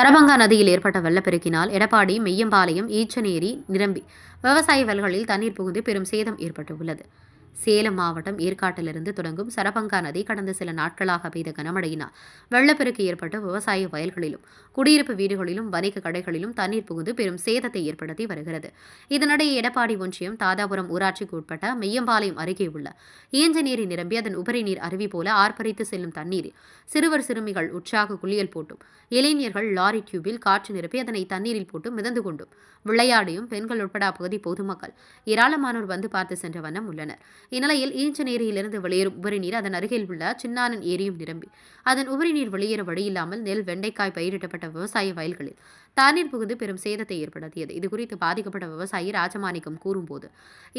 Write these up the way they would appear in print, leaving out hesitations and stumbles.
சரபங்கா நதியில் ஏற்பட்ட வெள்ளப்பெருக்கினால் எடப்பாடி, மெய்யம்பாளையம், ஈச்சனேரி நிரம்பி விவசாய வயல்களில் தண்ணீர் புகுந்து பெரும் சேதம் ஏற்பட்டுள்ளது. சேலம் மாவட்டம் ஏற்காட்டிலிருந்து தொடங்கும் சரபங்கா நதி கடந்த சில நாட்களாக பெய்த கனமழையினால் வெள்ளப்பெருக்கு ஏற்பட்டு விவசாய வயல்களிலும் குடியிருப்பு வீடுகளிலும் வணிக கடைகளிலும் தண்ணீர் புகுந்து பெரும் சேதத்தை ஏற்படுத்தி வருகிறது. இதனிடையே எடப்பாடி ஒன்றியம் தாதாபுரம் ஊராட்சிக்கு உட்பட்ட மெய்யம்பாளையம் அருகே உள்ள ஈஞ்சநீரை நிரம்பி அதன் உபரி நீர் அருவி போல ஆர்ப்பரித்து செல்லும் தண்ணீரில் சிறுவர் சிறுமிகள் உற்சாக குளியல் போட்டும் இளைஞர்கள் லாரி டியூபில் காற்று நிரப்பி அதனை தண்ணீரில் போட்டு மிதந்து கொண்டும் விளையாடியும் பெண்கள் உட்பட அப்பகுதி பொதுமக்கள் ஏராளமானோர் வந்து பார்த்து சென்ற வண்ணம் உள்ளனர். இந்நிலையில் ஈஞ்சநேரியிலிருந்து வெளியேறும் உபரி நீர் அதன் அருகில் உள்ள சின்னானன் ஏரியும் நிரம்பி அதன் உபரி நீர் வெளியேற வழியில்லாமல் நெல், வெண்டைக்காய் பயிரிடப்பட்ட விவசாய வயல்களில் தண்ணீர் புகுந்து பெரும் சேதத்தை ஏற்படுத்தியது. இதுகுறித்து பாதிக்கப்பட்ட விவசாயி ராஜமாணிக்கம் கூறும்போது,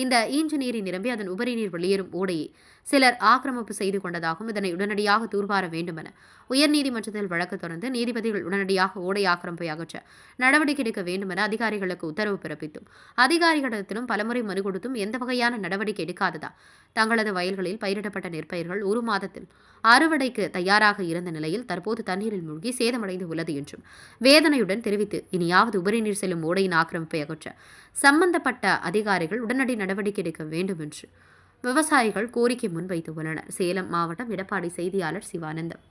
இந்த ஈஞ்சநேரி நிரம்பி அதன் உபரி நீர் வெளியேறும் ஓடையை சிலர் ஆக்கிரமிப்பு செய்து கொண்டதாகவும் இதனை உடனடியாக தூர்வார வேண்டுமென உயர்நீதிமன்றத்தில் வழக்கு தொடர்ந்து நீதிபதிகள் உடனடியாக ஓடை ஆக்கிரமிப்பை அகற்ற நடவடிக்கை எடுக்க வேண்டுமென அதிகாரிகளுக்கு உத்தரவு பிறப்பித்தும் அதிகாரிகளிடத்திலும் பலமுறை மனு கொடுத்தும் எந்த வகையான நடவடிக்கை எடுக்காததா தங்களது வயல்களில் பயிரிடப்பட்ட நெற்பயிர்கள் ஒரு மாதத்தில் அறுவடைக்கு தயாராக இருந்த நிலையில் தற்போது தண்ணீரில் மூழ்கி சேதமடைந்து உள்ளது என்றும் வேதனையுடன் தெரிவித்து இனியாவது உபரி நீர் செல்லும் ஓடையின் ஆக்கிரமிப்பை அகற்ற சம்பந்தப்பட்ட அதிகாரிகள் உடனடி நடவடிக்கை எடுக்க வேண்டும் என்று விவசாயிகள் கோரிக்கை முன்வைத்துள்ளனர். சேலம் மாவட்டம் எடப்பாடி செய்தியாளர் சிவானந்தம்.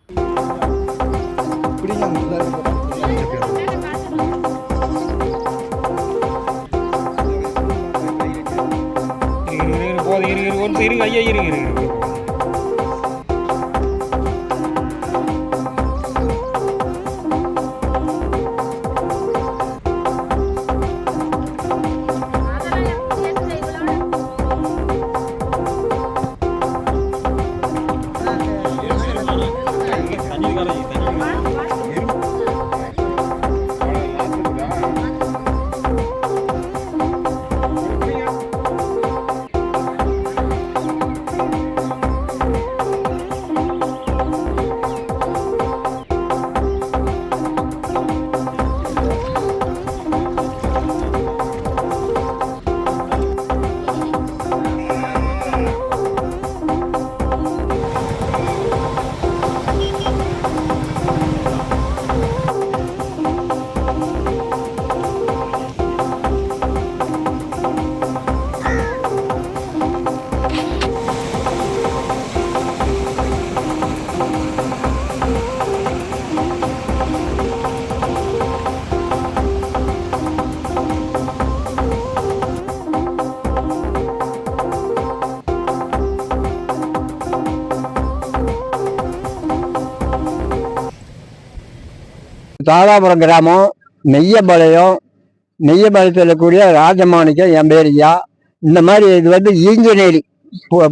தாதாபுரம் கிராமம் நெய்யபாளையத்தில் கூடிய ராஜமாணிக்கம் என் பேரியா. இந்த மாதிரி இது வந்து ஈஞ்சநேரி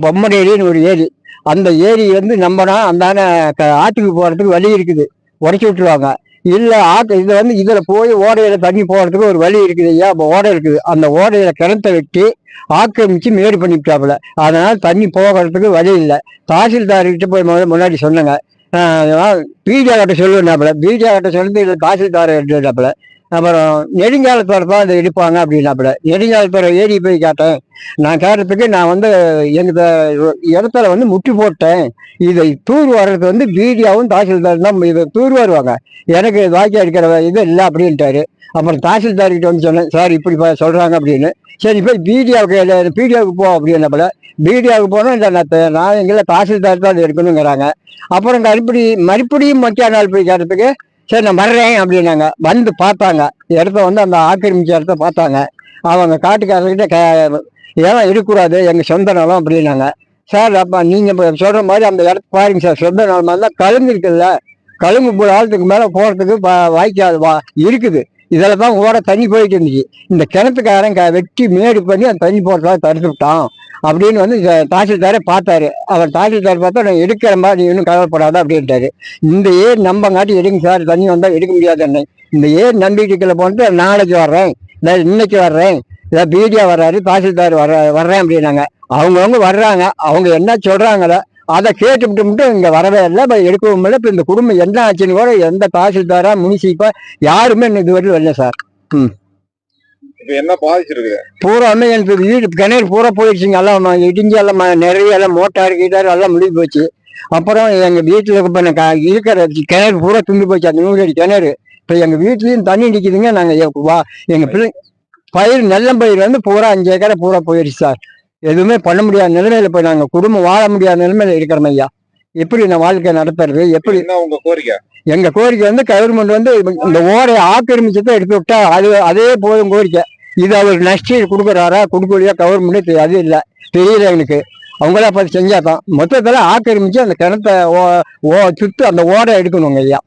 பொம்மனேரின்னு ஒரு ஏரி. அந்த ஏரி வந்து நம்பினா அந்தான ஆற்றுக்கு போகிறதுக்கு வழி இருக்குது, உடச்சி விட்டுருவாங்க. இல்லை இது வந்து இதில் போய் ஓடையில் தண்ணி போகிறதுக்கு ஒரு வழி இருக்குது ஐயா. இப்போ ஓடை இருக்குது, அந்த ஓடையில் கிணத்தை வெட்டி ஆக்கிரமிச்சு மேடு பண்ணிவிட்டாப்புல. அதனால் தண்ணி போகிறதுக்கு வழி இல்லை. தாசில்தார்கிட்ட போய் முன்னாடி சொன்னங்க, பிடிஆ கிட்ட சொல்லுனாப்புல. பிடிஆ கிட்ட சொல்லி இல்லை தாசில்தார் எடுத்தாப்புல. அப்புறம் நெடுங்காலத்தோட தான் இதை எடுப்பாங்க அப்படின்னாப்புல. நெடுங்காலத்தோட ஏறி போய் கேட்டேன். நான் கேட்டதுக்கு நான் வந்து எங்க இடத்துல வந்து முட்டி போட்டேன், இதை தூர் வர்றது வந்து பிடிஆவும் தாசில்தார் தான் இதை தூர் வருவாங்க, எனக்கு வாக்கி அடிக்கிற இது இல்லை அப்படின்ட்டாரு. அப்புறம் தாசில்தார்கிட்ட வந்து சொன்னேன், சார் இப்படி சொல்றாங்க அப்படின்னு. சரி போய் பிடிஆவுக்கு போ அப்படின்னாப்புல. பிடிஆவுக்கு போனால் இந்த நான் எங்களை தாசில்தார் தான் எடுக்கணுங்கிறாங்க. அப்புறம் மறுபடியும் மக்கிய நாள் போய் கேட்டதுக்கு சரி நான் வர்றேன் அப்படின்னாங்க. வந்து பார்த்தாங்க இடத்த, வந்து அந்த ஆக்கிரமிச்ச இடத்த பார்த்தாங்க. அவங்க காட்டுக்காரர்கிட்ட ஏன் இருக்கக்கூடாது, எங்கள் சொந்த நிலம் அப்படின்னாங்க. சார் அப்போ நீங்கள் சொல்கிற மாதிரி அந்த இடத்த பாருங்க சார், சொந்த நிலமா இருந்தால் கழுங்கு இருக்குல்ல, கழுங்கு போகிற ஆழத்துக்கு மேலே போகிறதுக்கு வாய்க்காது இருக்குது. இதில் தான் ஓட தண்ணி போயிட்டு இருந்துச்சு. இந்த கிணத்துக்காரன் வெட்டி மேடு பண்ணி அந்த தண்ணி போகிறதாக தடுத்து விட்டான் அப்படின்னு வந்து தாசில்தாரே பார்த்தாரு. அவர் தாசில்தார் பார்த்தா நான் எடுக்கிற மாதிரி இன்னும் கவலைப்படாத அப்படின்ட்டாரு. இந்த ஏர் நம்பங்காட்டி எடுங்க சார், தண்ணி வந்தால் எடுக்க முடியாது என்ன. இந்த ஏர் நம்பிக்கைக்குள்ள போட்டு நாளைக்கு வர்றேன், இன்னைக்கு வர்றேன், இதான் பிடிஆ வர்றாரு, தாசில்தார் வர்றேன் அப்படின்னாங்க. அவங்கவுங்க வர்றாங்க, அவங்க என்ன சொல்றாங்களோ அதை கேட்டுவிட்டு மட்டும் இங்கே வரவே இல்லை, இப்போ எடுக்கவும் இல்லை. இப்போ இந்த குடும்பம் என்ன ஆச்சுன்னு கூட எந்த தாசில்தாரா முனிசிப்பா யாருமே இதுவரையும் வரல சார். என்ன பாதிச்சிருக்கு? பூராமே எனக்கு வீடு கிணறு பூரா போயிடுச்சுங்க. எல்லாம் இடிஞ்சு எல்லாம் நிறைய எல்லாம் மோட்டார் கீட்டார் எல்லாம் முடிஞ்சு போச்சு. அப்புறம் எங்கள் வீட்டில் இருக்கிற கிணறு பூரா துண்டு போச்சு. அந்த 100 அடி கிணறு இப்போ எங்கள் வீட்லேயும் தண்ணி நிற்கிதுங்க. நாங்கள் எங்கள் பிள்ளை பயிர் நெல்லம்பயிர் வந்து பூரா 5 ஏக்கரை பூரா போயிடுச்சு சார். எதுவுமே பண்ண முடியாத நிலைமையில போய் நாங்கள் குடும்பம் வாழ முடியாத நிலைமையில இருக்கிறோம் ஐயா. எப்படி இந்த வாழ்க்கை நடத்துறது? எப்படி என்ன உங்க கோரிக்கை? எங்க கோரிக்கை வந்து கவர்மெண்ட் வந்து இந்த ஓரையை ஆக்கிரமிச்சதை எடுத்து விட்டா அதே போதும் கோரிக்கை. இது அவர் நஷ்டம் கொடுக்குறாரா கொடுக்கலையா கவர்மெண்ட் அது இல்லை, தெரியல எனக்கு. அவங்களா பார்த்து செஞ்சாதான் மொத்தத்தில் ஆக்கிரமிச்சு அந்த கிணத்தை சுத்து அந்த ஓரை எடுக்கணுங்க ஐயா.